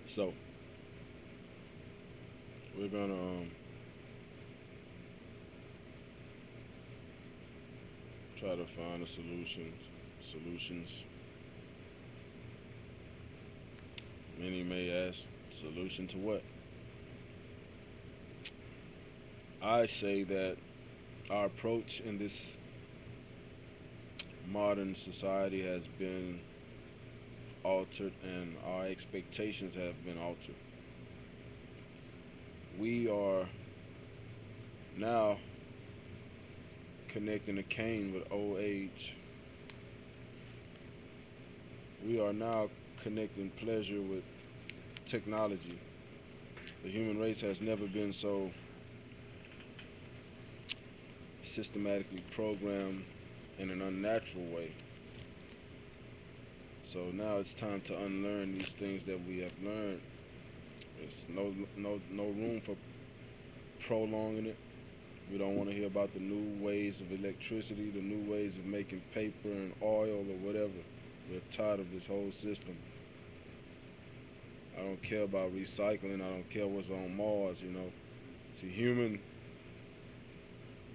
So we're gonna try to find a solution. Solutions. Many may ask, solution to what? I say that our approach in this modern society has been altered and our expectations have been altered. We are now connecting the Cain with old age. We are now connecting pleasure with technology. The human race has never been so systematically programmed in an unnatural way. So now it's time to unlearn these things that we have learned. There's no room for prolonging it. We don't want to hear about the new ways of electricity, the new ways of making paper and oil or whatever. We're tired of this whole system. I don't care about recycling. I don't care what's on Mars. See, human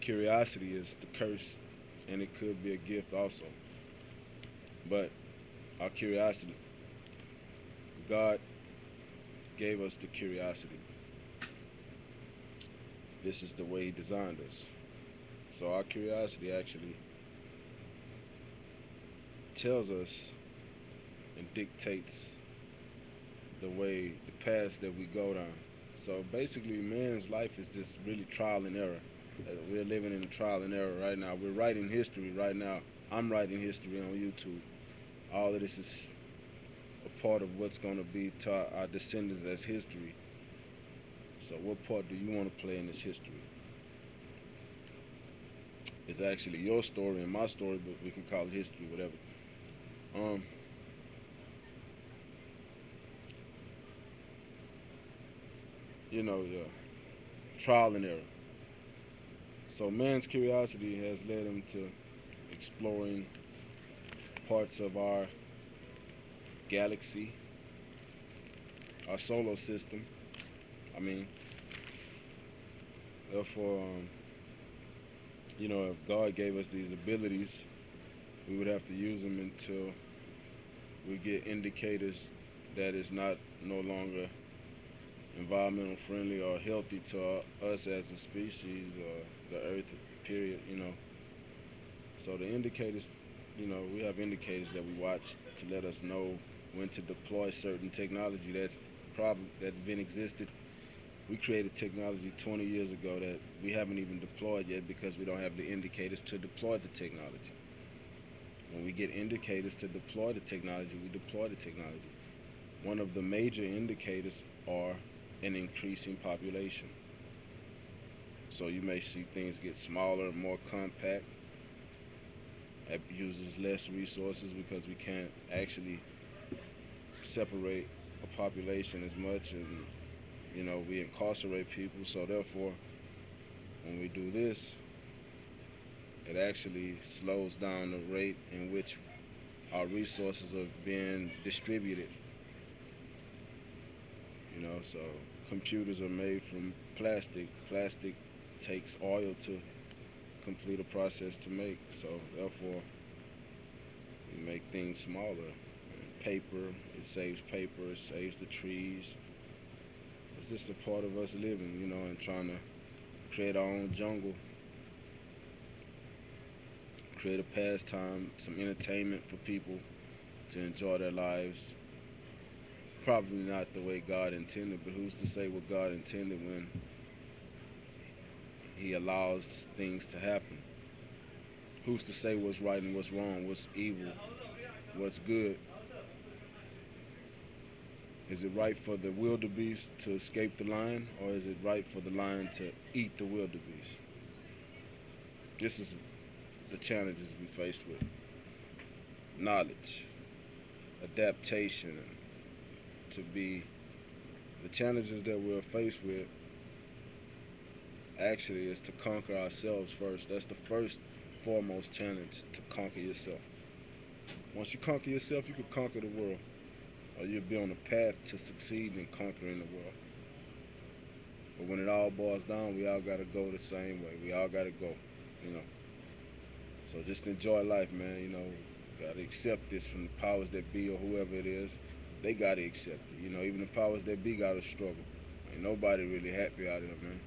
curiosity is the curse, and it could be a gift also. But our curiosity, God gave us the curiosity. This is the way He designed us. So our curiosity actually tells us and dictates the way, the path that we go down. So basically, man's life is just really trial and error. We're living in trial and error right now. We're writing history right now. I'm writing history on YouTube. All of this is a part of what's going to be taught our descendants as history. So what part do you want to play in this history? It's actually your story and my story, but we can call it history, whatever. Um, yeah, trial and error. So man's curiosity has led him to exploring parts of our galaxy, our solar system. I mean, therefore, if God gave us these abilities, we would have to use them until we get indicators that it's not no longer environmental friendly or healthy to us as a species or the earth period. So the indicators, we have indicators that we watch to let us know when to deploy certain technology that's been existed. We created technology 20 years ago that we haven't even deployed yet because we don't have the indicators to deploy the technology. When we get indicators to deploy the technology, we deploy the technology. One of the major indicators are an increasing population. So you may see things get smaller, more compact. It uses less resources because we can't actually separate a population as much, and we incarcerate people. So therefore, when we do this, it actually slows down the rate in which our resources are being distributed. So computers are made from plastic. Plastic takes oil to complete a process to make. So therefore, we make things smaller. And paper, it saves paper, it saves the trees. It's just a part of us living, and trying to create our own jungle, create a pastime, some entertainment for people to enjoy their lives. Probably not the way God intended, but who's to say what God intended when He allows things to happen? Who's to say what's right and what's wrong, what's evil, what's good? Is it right for the wildebeest to escape the lion, or is it right for the lion to eat the wildebeest? This is the challenges we faced with. Knowledge, adaptation, to be the challenges that we're faced with actually is to conquer ourselves first. That's the first foremost challenge, to conquer yourself. Once you conquer yourself, you can conquer the world. or you'll be on a path to succeeding and conquering the world. But when it all boils down, we all gotta go the same way. We all gotta go, you know. So just enjoy life, man. You know, gotta accept this from the powers that be or whoever it is. They gotta accept it. You know, even the powers that be gotta struggle. Ain't nobody really happy out here, man.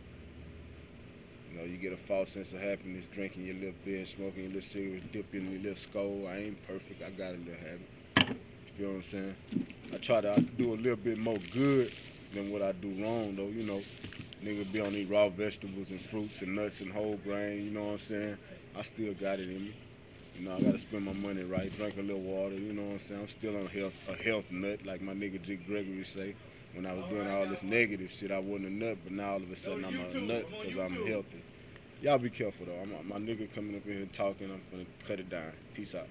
You know, you get a false sense of happiness drinking your little beer, smoking your little cigarettes, dipping your little skull. I ain't perfect. I got a little habit. You feel what I'm saying? I try to do a little bit more good than what I do wrong, though. You know, nigga be on these raw vegetables and fruits and nuts and whole grain. You know what I'm saying? I still got it in me. You know, I gotta spend my money right, drink a little water, you know what I'm saying? I'm still on a health nut, like my nigga G. Gregory say. When I was doing all this negative shit, I wasn't a nut, but now all of a sudden I'm a nut because I'm healthy. Y'all be careful though. My nigga coming up in here talking, I'm gonna cut it down. Peace out.